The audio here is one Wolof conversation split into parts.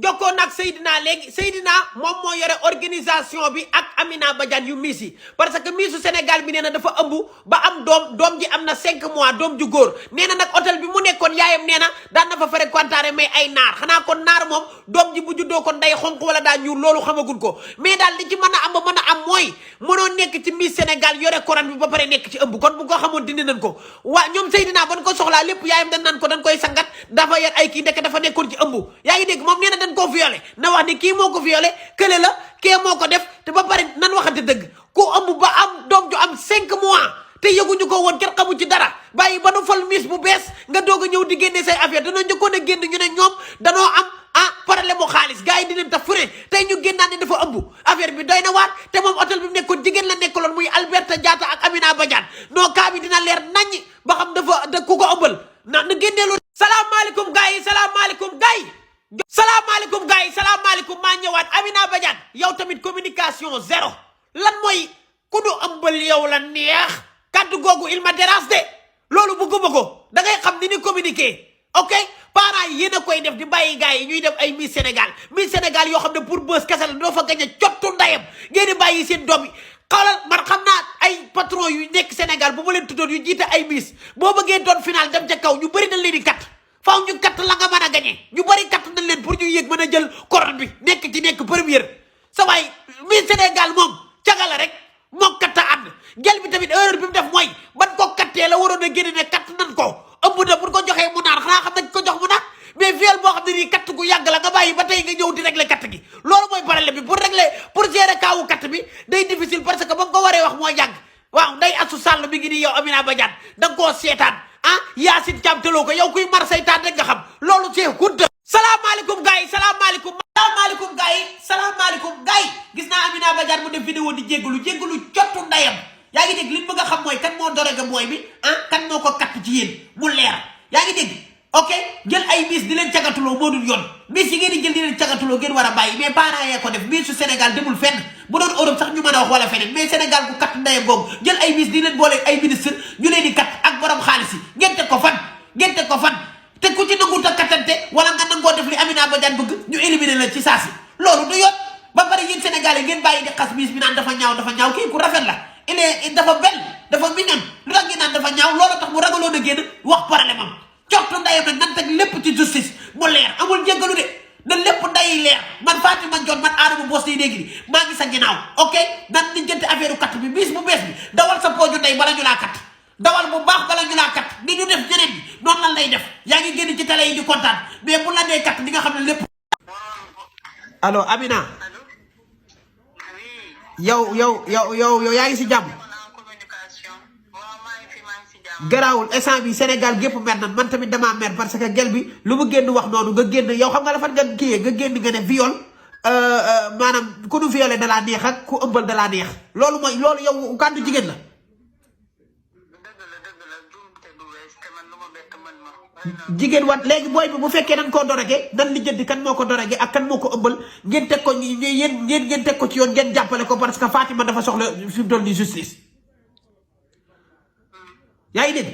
jokkoon nag Seydina léegi Seydina moom moo yore organisation bi ak Amina Badiane yu Miss yi parce que Missu Sénégal bi nee na dafa ëmb ba am doom ji am na 5 mois doom ju góor nee na nag hôtel bi mu nekkoon yaayam nee na daan na fa fréquenté mais ay naar xanaa kon naar moom doom ji bu juddoo kon day xonq wala daa ñuul loolu xamagul ko mais daal li ci mën a am ba mën a am mooy mënoo nekk ci Miss Sénégal yore koran bi ba pare nekk ci ëmb kon bu ko xamoon dindi nañ ko waa ñoom Seydina ban ko soxlaa lépp yaayam dañ naan ko dañ koy sangat dafa yor ay kii ndekk dafa nekkoon ci ëmb yaa ngi dégg moom nee na dañ koo violé na wax ni kii moo ko violé kële la kee moo ko def te ba pare nan waxante dëgg ku ëmb ba am doom ju am 5 mois te yëguñu ko woon kenn xamu ci dara bàyyi ba nu fal Miss bu bees nga doog a ñëw di génne say affaire danoo njëkkoon a génn ñu ne ñoom danoo am problème mu xaalis gars yi di leen tax fure tey ñu génnaan ne dafa ëmb affaire bi doy na waat te moom hôtel bi mu nekkoon jigéen la nekkaloon muy Alberta Diatta ak Amina Badiane non cas bi dina leer naññi ba xam dafa ku ko ëmbal na génneelu salaamaaleykum gars yi salaamaaleykum gars yi salaamaaleykum gars yi salaamaaleykum maa ñëwaat Amina Badiane yow tamit communication zéro lan mooy ku du ëmbal yow la neex kaddu googu il ma dérange de loolu bëgguma ko da ngay xam ni communiquer ok parents yi yéen a koy def di bàyyi gars yi ñuy def ay Miss Sénégal yoo xam ne pour bës kese la doo fa gañ a cottu ndayam ngeen di bàyyi seen doom yi xawlal man xam naa ay patron yu nekk Sénégal bu ma leen tuddoon yu jiite ay Miss boo bëggee doon final dem ca kaw ñu bëri nañ leen di kat faaw ñu kat la nga mën a gañe ñu bëri kat nañ leen pour ñu yéeg mën a jël couronne bi nekk première sa waay Miss Sénégal moom caga la rek moo katta ànd gel bi tamit erreur bi mu def mooy ban ko kattee la waroon a génne ne katt nan ko ëmb na pour ko joxee mu naan xanaa xam nañ ko jox mu naan mais viol boo xam ne nii katt gu yàgg la nga bàyyi ba tey nga ñëw di régler katt gi loolu mooy problème bi pour gérer kaawu katt bi day difficile parce que ba nga ko waree wax moo yàgg waaw nday asu sàll mi ngi nii yow Amina Badiane da nga koo seetaan Yacine Thiam teloo ko yow kuy mar saytaan rek nga xam loolu c'est good. salaamaaleykum gars yi salaamaaleykum gars yi gis naa Amina Badiane mu def vidéo di jéggalu cottu ndayam yaa ngi dégg li bëgg a xam mooy kan moo dorega mooy bi kan moo ko katt ci yéen mu leer yaa ngi dégg ok jël ay Miss di leen cagatuloo moo dul yoon Miss yi ngeen di jël di leen cagatuloo ngeen war a bàyyi mais parents yee ko def Miss su Sénégal demul fenn bu doon Europe sax ñu mën a wax wala feneen mais Sénégal bu katt ndayam googu jël ay Miss di leen boole ay ministre ñu leen di kat ak borom xaalis yi ngeen teg ko fan te ku ci nangu ta kattante wala nga nangoo def li Amina Badiane bëgg ñu éliminer la ci saasi loolu du yoon ba pare yéen Sénégal yi ngeen bàyyi di xas Miss bi naan dafa ñaaw kii ku rafet la dafa bel dafa mignon lu tax ngeen naan dafa ñaaw loolu tax mu ragaloon a génn wax problème am cottu ndayam nag nan teg lépp ci justice mu leer amul jéggalu de na lépp nday leer man Fatima Ndione man Adama Boss yi léegi nii maa ngi sa ginnaaw ok nan ni jënte affaire katt bi Miss bu bees bi dawal sa pooju ndey bala ñu laa kat dawal bu baax bala ñu laa kat ni ñu def ñeneen ñi noonu lan lay def yaa ngi génn ci télé yi di kontaan mais bu la nee kat di nga xam ne lépp. allo Amina yow yaa ngi si jàmm garaawul instant bi Sénégal gépp mer nan man tamit damaa mer parce que gel bi lu mu génn wax noonu nga génn yow xam nga dafa nga kiyee nga génn nga ne viol maanaam ku nu violé dalaa neex ak ku ëmbal dalaa neex loolu mooy loolu yow kàddu jigéen la jigéen wat léegi booy bi bu fekkee dañ koo dorage nan li jënd kan moo ko dorage ak kan moo ko ëmbal ngeen teg ko ngeen teg ko ci yoon ngeen jàppale ko parce que Fatima dafa soxla fi mu toll nii justice yaa ngi dégg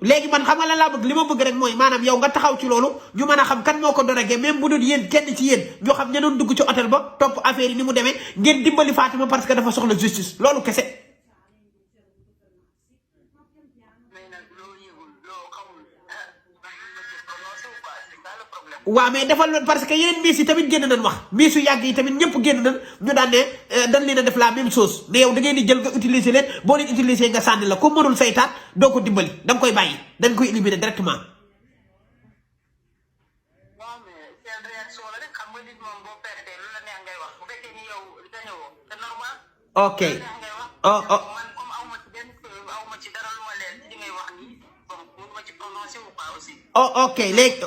léegi man xam nga lan laa bëgg li ma bëgg rek mooy maanaam yow nga taxaw ci loolu ñu mën a xam kan moo ko dorage même bu dul yéen kenn ci yéen ñoo xam ña doon dugg ci hôtel ba topp affaire yi ni mu demee ngeen dimbali Fatima parce que dafa soxla justice loolu kese. waaw mais defal loolu parce que yeneen Miss yi tamit génn nañ wax Miss yu yàgg yi tamit ñëpp génn nañ ñu daan ne dañ leen a def la même chose mais yow da ngeen di jël nga utiliser leen boo leen utiliser nga sànni la ku mënul saytaat doo ko dimbali da nga koy bàyyi dañ koy éliminer directement.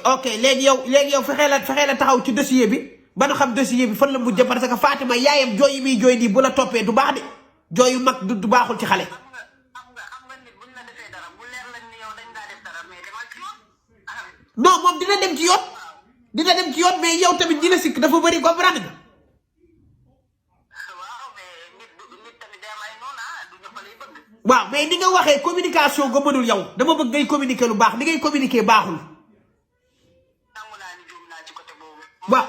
ok léegi yow fexee la taxaw ci dossier bi ba nga xam dossier bi fan la mujjee parce que Fatima yaayam jooy yi muy jooy nii bu la toppee du baax de jooy yu mag du baaxul ci xale. non moom dina dem ci yoon mais yow tamit ñi la sikk dafa bëri comprendre nga. waaw mais ni nga waxee communication nga mënul yow dama bëgg ngay communiquer lu baax li ngay communiquer baaxul. waaw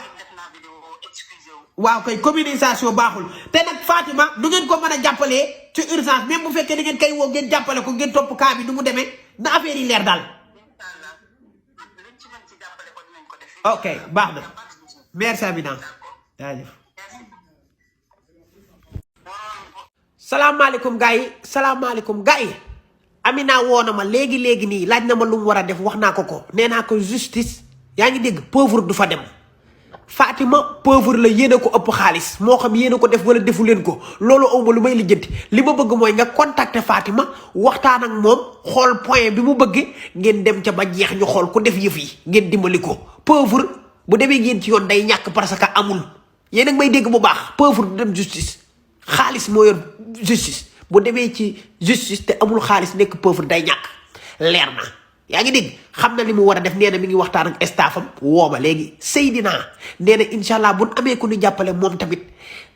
waaw kay communication baaxul te nag Fatima du ngeen ko mën a jàppalee ci urgence même bu fekkee da ngeen kay woo ngeen jàppale ko ngeen topp cas bi nu mu demee na affaire yi leer daal. ok baax na merci Amina jaajëf. salaamaaleykum gars yi salaamaaleykum gars yi Amina woo na ma léegi nii laaj na ma lu mu war a def wax naa ko nee naa ko justice yaa ngi dégg pauvre du fa dem Fatima pauvre la yéen a ko ëpp xaalis moo xam yéen a ko def wala defu leen ko loolu awma lu may lijjanti li ma bëgg mooy nga contacter Fatima waxtaan ak moom xool point bi mu bëgg ngeen dem ca ba jeex ñu xool ku def yëf yi ngeen dimbali ko pauvre bu demee ngeen ci yoon day ñàkk parce que amul yéen a ngi may dégg bu baax pauvre du dem justice xaalis moo yor justice bu demee ci justice te amul xaalis nekk pauvre day ñàkk leer na yaa ngi dégg xam na li mu war a def nee na mi ngi waxtaan ak staffam woo ma léegi Seydina nee na incha allah bu amee ku ñu jàppale moom tamit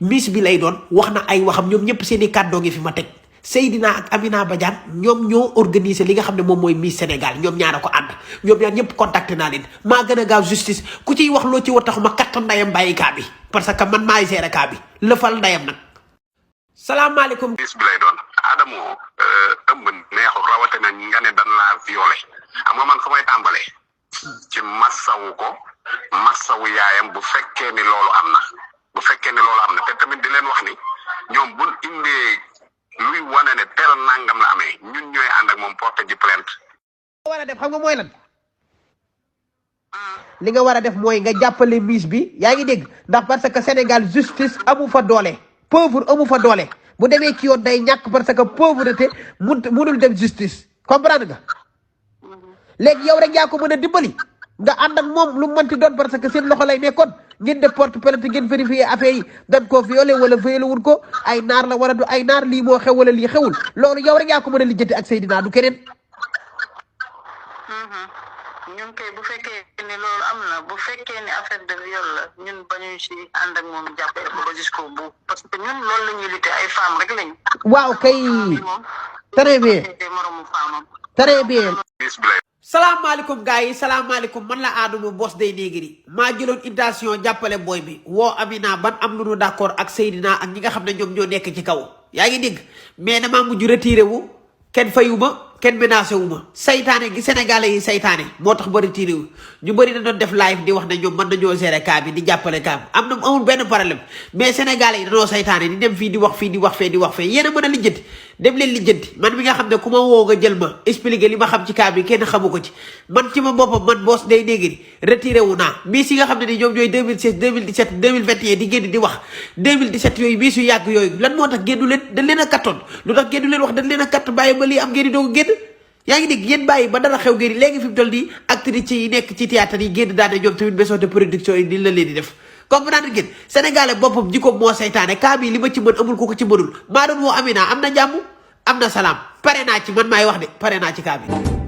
miss bi lay doon wax na ay waxam ñoom ñëpp seen i kàddoo ngi fi ma teg Seydina ak Amina Badiane ñoom ñoo organiser li nga xam ne moom mooy Miss Sénégal ñoom ñaara ko ànd ñoom ñaar ñëpp contacté naa leen maa gën a gaaw justice ku ciy wax loo ci war tax ma katt ndayam bàyyi kaa bi parce que man maay gérer kaa bi lëfal ndayam nag. salaamaaleykum. bis bi lay doon Adamo ëmb neexul rawatina nga ne dan laa violé xam nga man fu may tàmbalee ci massawu ko massawu yaayam bu fekkee ni loolu am na te tamit di leen wax ni ñoom buñ indee luy wane ne tel nangam la amee ñun ñooy ànd ak moom porte ji plainte. li nga war a def xam nga mooy lan li nga war a def mooy nga jàppale Miss bi yaa ngi dégg ndax parce que Sénégal justice amu fa doole pauvre amu fa doole bu demee ci yoon day ñàkk parce que pauvreté munul dem justice comprendre nga léegi yow rek yaa ko mën a dimbali nga ànd ak moom lu mu mënti doon parce que seen loxo lay nekkoon ngeen def porte plainte ngeen vérifier affaire yi dañ koo violé wala violé wul ko ay naar la wala du ay naar lii moo xew wala lii xewul loolu yow rek yaa ko mën a lijjanti ak Seydina du keneen. ñun kay bu fekkee ni loolu am na bu fekkee ni affaire de viol la ñun bañuñ si ànd ak moom jàppale ko ba jusqu'au bout parce que ñun loolu la ñuy lutter ay femmes rek lañu. waaw kay très bien très bien. salaamaaleykum gars yi salaamaaleykum man la Adamo Boss Dey Negri maa jëloon intention jàppale booy bi woo Amina ban am lu nu d'accord ak Seydina ak ñi nga xam ne ñoom ñoo nekk ci kaw yaa ngi dégg mais damaa mujj retiré wu kenn fayuma kenn menacé wu ma saytaane gi sénégalais yi saytaane moo tax ba retiré wu ñu bëri na doon def live di wax ne ñoom mën nañoo gérer cas bi di jàppale cas bi am na amul benn problème mais sénégalais yi dañoo saytaane di dem fii di wax fii di wax fee di wax fee yéen a mën a lijjanti dem leen lijjanti man mi nga xam ne ku ma woo nga jël ma expliqué li ma xam ci cas bi kenn xamu ko ci man ci ma boppam man Boss Dey Negri retiré wu naa miss yi nga xam ne ni ñoom ñooy 2016 2017 2021 di génn di wax 2017 yooyu miss yu yàgg yooyu lan moo tax génnu leen dañ leen a kattoon lu tax génnu leen wax dañ leen a katt bàyyi ba lii am ngeen di doog génn yaa ngi dégg yéen bàyyi ba dara xew ngeen léegi fi mu toll nii actrices yi nekk ci théâtre yi génn daane ñoom tamit maison de production yi ni la leen di def comprendre ngeen sénégalais boppam jikko moo saytaane cas bi li ma ci mën amul ko ko ci mënul maa doon woo Amina am na jàmm am na salaam pare naa ci man maay wax de pare naa ci cas bi